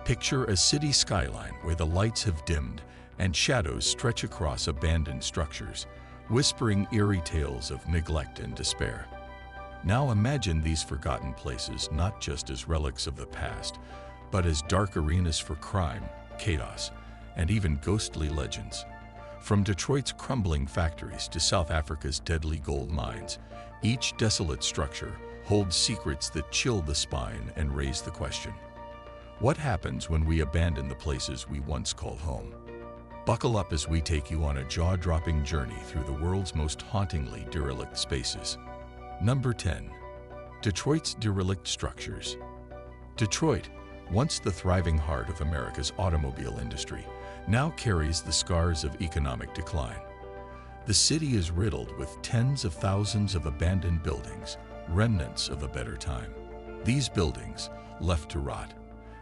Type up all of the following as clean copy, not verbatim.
Picture a city skyline where the lights have dimmed and shadows stretch across abandoned structures, whispering eerie tales of neglect and despair. Now imagine these forgotten places not just as relics of the past, but as dark arenas for crime, chaos, and even ghostly legends. From Detroit's crumbling factories to South Africa's deadly gold mines, each desolate structure holds secrets that chill the spine and raise the question: what happens when we abandon the places we once called home? Buckle up as we take you on a jaw-dropping journey through the world's most hauntingly derelict spaces. Number 10. Detroit's derelict structures. Detroit, once the thriving heart of America's automobile industry, now carries the scars of economic decline. The city is riddled with tens of thousands of abandoned buildings, remnants of a better time. These buildings, left to rot,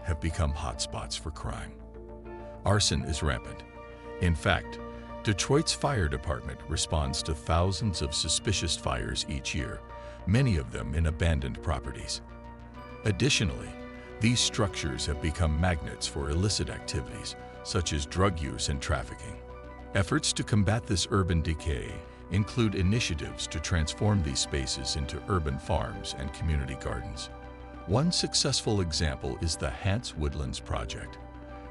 have become hotspots for crime. Arson is rampant. In fact, Detroit's fire department responds to thousands of suspicious fires each year, many of them in abandoned properties. Additionally, these structures have become magnets for illicit activities, such as drug use and trafficking. Efforts to combat this urban decay include initiatives to transform these spaces into urban farms and community gardens. One successful example is the Hants Woodlands Project,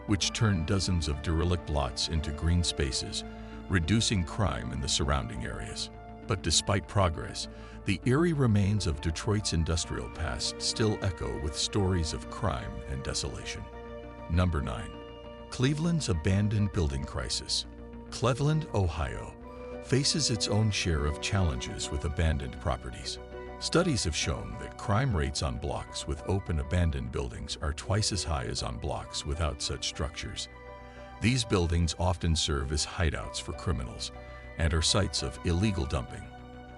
which turned dozens of derelict lots into green spaces, reducing crime in the surrounding areas. But despite progress, the eerie remains of Detroit's industrial past still echo with stories of crime and desolation. Number 9. Cleveland's abandoned building crisis. Cleveland, Ohio, faces its own share of challenges with abandoned properties. Studies have shown that crime rates on blocks with open abandoned buildings are twice as high as on blocks without such structures. These buildings often serve as hideouts for criminals and are sites of illegal dumping.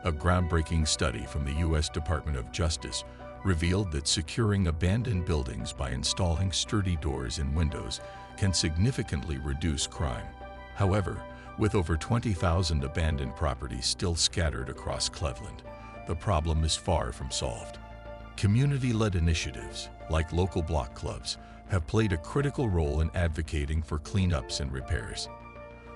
A groundbreaking study from the U.S. Department of Justice revealed that securing abandoned buildings by installing sturdy doors and windows can significantly reduce crime. However, with over 20,000 abandoned properties still scattered across Cleveland, the problem is far from solved. Community-led initiatives, like local block clubs, have played a critical role in advocating for cleanups and repairs.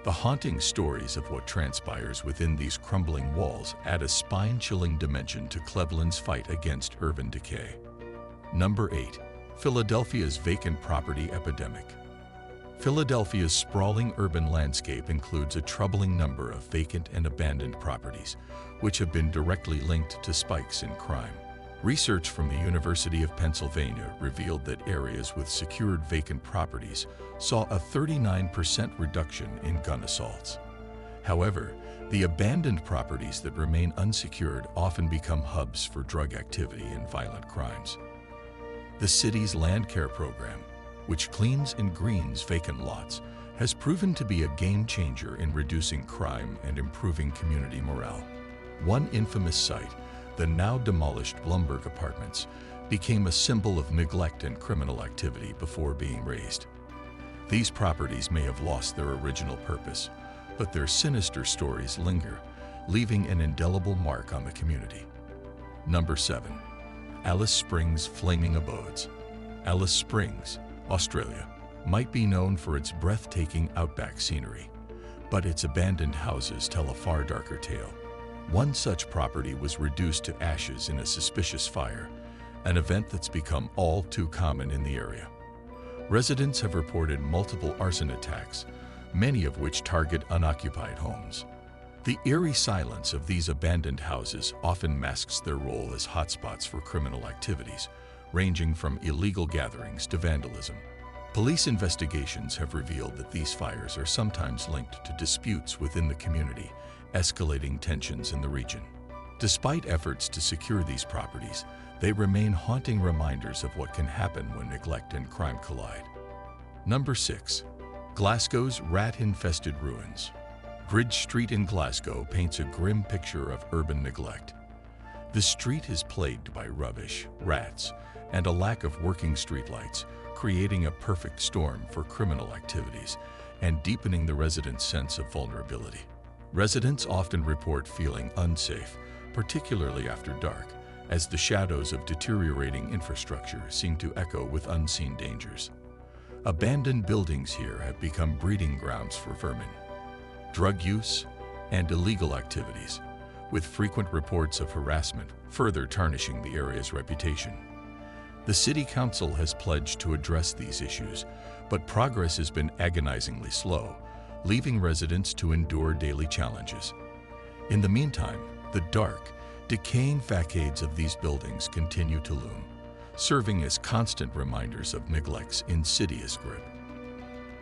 The haunting stories of what transpires within these crumbling walls add a spine-chilling dimension to Cleveland's fight against urban decay. Number 8. Philadelphia's vacant property epidemic. Philadelphia's sprawling urban landscape includes a troubling number of vacant and abandoned properties, which have been directly linked to spikes in crime. Research from the University of Pennsylvania revealed that areas with secured vacant properties saw a 39% reduction in gun assaults. However, the abandoned properties that remain unsecured often become hubs for drug activity and violent crimes. The city's land care program, which cleans and greens vacant lots, has proven to be a game changer in reducing crime and improving community morale. One infamous site, the now demolished Blumberg Apartments, became a symbol of neglect and criminal activity before being razed. These properties may have lost their original purpose, but their sinister stories linger, leaving an indelible mark on the community. Number 7. Alice Springs Flaming Abodes. Alice Springs, Australia, might be known for its breathtaking outback scenery, but its abandoned houses tell a far darker tale. One such property was reduced to ashes in a suspicious fire, an event that's become all too common in the area. Residents have reported multiple arson attacks, many of which target unoccupied homes. The eerie silence of these abandoned houses often masks their role as hotspots for criminal activities, ranging from illegal gatherings to vandalism. Police investigations have revealed that these fires are sometimes linked to disputes within the community, escalating tensions in the region. Despite efforts to secure these properties, they remain haunting reminders of what can happen when neglect and crime collide. Number 6. Glasgow's rat-infested ruins. Bridge Street in Glasgow paints a grim picture of urban neglect. The street is plagued by rubbish, rats, and a lack of working streetlights, creating a perfect storm for criminal activities and deepening the residents' sense of vulnerability. Residents often report feeling unsafe, particularly after dark, as the shadows of deteriorating infrastructure seem to echo with unseen dangers. Abandoned buildings here have become breeding grounds for vermin, drug use, and illegal activities, with frequent reports of harassment further tarnishing the area's reputation. The City Council has pledged to address these issues, but progress has been agonizingly slow, leaving residents to endure daily challenges. In the meantime, the dark, decaying facades of these buildings continue to loom, serving as constant reminders of neglect's insidious grip.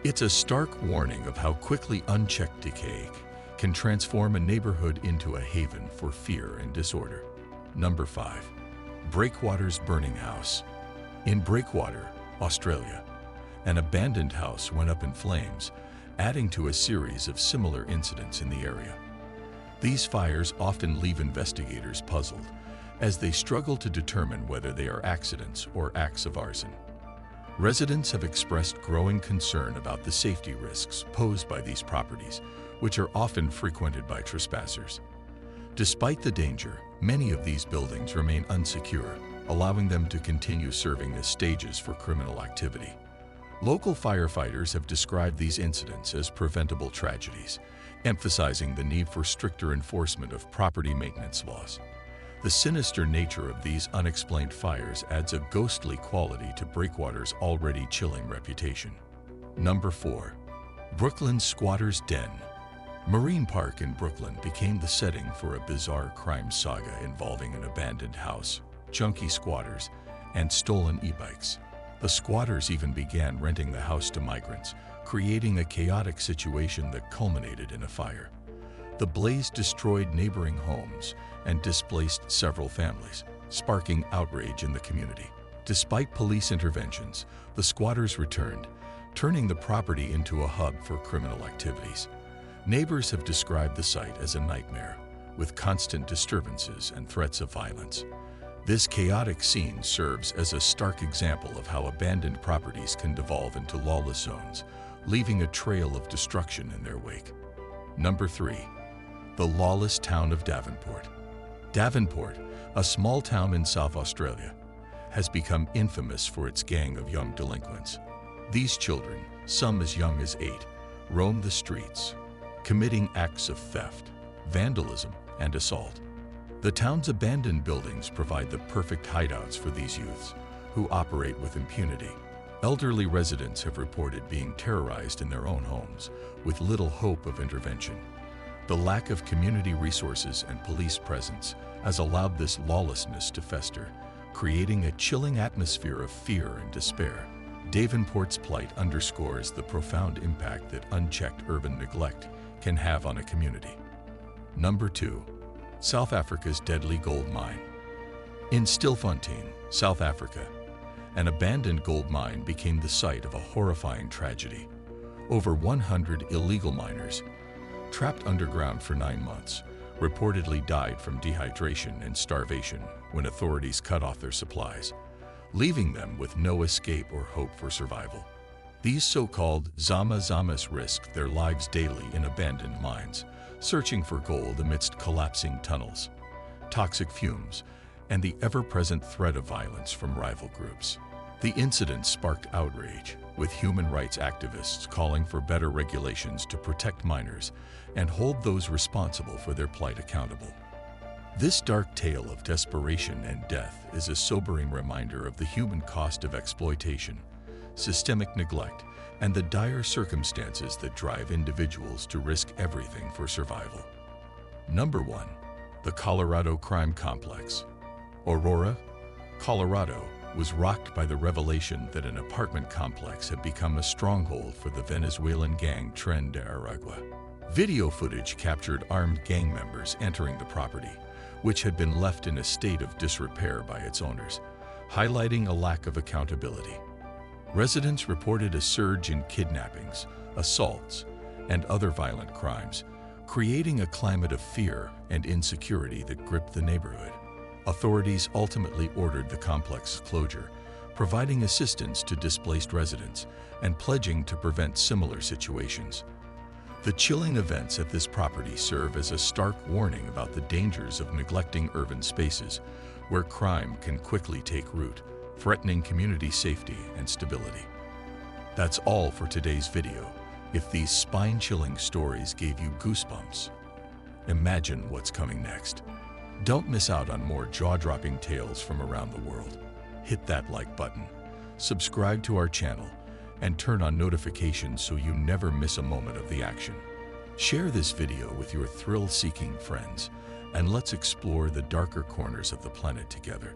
It's a stark warning of how quickly unchecked decay can transform a neighborhood into a haven for fear and disorder. Number 5. Breakwater's burning house. In Breakwater, Australia, an abandoned house went up in flames, adding to a series of similar incidents in the area. These fires often leave investigators puzzled, as they struggle to determine whether they are accidents or acts of arson. Residents have expressed growing concern about the safety risks posed by these properties, which are often frequented by trespassers. Despite the danger, many of these buildings remain unsecure, allowing them to continue serving as stages for criminal activity. Local firefighters have described these incidents as preventable tragedies, emphasizing the need for stricter enforcement of property maintenance laws. The sinister nature of these unexplained fires adds a ghostly quality to Breakwater's already chilling reputation. Number 4. Brooklyn's Squatter's Den. Marine Park in Brooklyn became the setting for a bizarre crime saga involving an abandoned house, junkie squatters, and stolen e-bikes. The squatters even began renting the house to migrants, creating a chaotic situation that culminated in a fire. The blaze destroyed neighboring homes and displaced several families, sparking outrage in the community. Despite police interventions, the squatters returned, turning the property into a hub for criminal activities. Neighbors have described the site as a nightmare, with constant disturbances and threats of violence. This chaotic scene serves as a stark example of how abandoned properties can devolve into lawless zones, leaving a trail of destruction in their wake. Number 3. The lawless town of Davenport. Davenport, a small town in South Australia, has become infamous for its gang of young delinquents. These children, some as young as 8, roam the streets, committing acts of theft, vandalism, and assault. The town's abandoned buildings provide the perfect hideouts for these youths, who operate with impunity. Elderly residents have reported being terrorized in their own homes, with little hope of intervention. The lack of community resources and police presence has allowed this lawlessness to fester, creating a chilling atmosphere of fear and despair. Davenport's plight underscores the profound impact that unchecked urban neglect can have on a community. Number 2. South Africa's deadly gold mine. In Stilfontein, South Africa, an abandoned gold mine became the site of a horrifying tragedy. Over 100 illegal miners, trapped underground for 9 months, reportedly died from dehydration and starvation when authorities cut off their supplies, leaving them with no escape or hope for survival. These so-called Zama-Zamas risk their lives daily in abandoned mines, searching for gold amidst collapsing tunnels, toxic fumes, and the ever-present threat of violence from rival groups. The incident sparked outrage, with human rights activists calling for better regulations to protect miners and hold those responsible for their plight accountable. This dark tale of desperation and death is a sobering reminder of the human cost of exploitation, systemic neglect, and the dire circumstances that drive individuals to risk everything for survival. Number 1. The Colorado Crime Complex. Aurora, Colorado, was rocked by the revelation that an apartment complex had become a stronghold for the Venezuelan gang Tren de Aragua. Video footage captured armed gang members entering the property, which had been left in a state of disrepair by its owners, highlighting a lack of accountability. Residents reported a surge in kidnappings, assaults, and other violent crimes, creating a climate of fear and insecurity that gripped the neighborhood. Authorities ultimately ordered the complex closure, providing assistance to displaced residents and pledging to prevent similar situations. The chilling events at this property serve as a stark warning about the dangers of neglecting urban spaces, where crime can quickly take root, threatening community safety and stability. That's all for today's video. If these spine-chilling stories gave you goosebumps, imagine what's coming next. Don't miss out on more jaw-dropping tales from around the world. Hit that like button, subscribe to our channel, and turn on notifications so you never miss a moment of the action. Share this video with your thrill-seeking friends, and let's explore the darker corners of the planet together.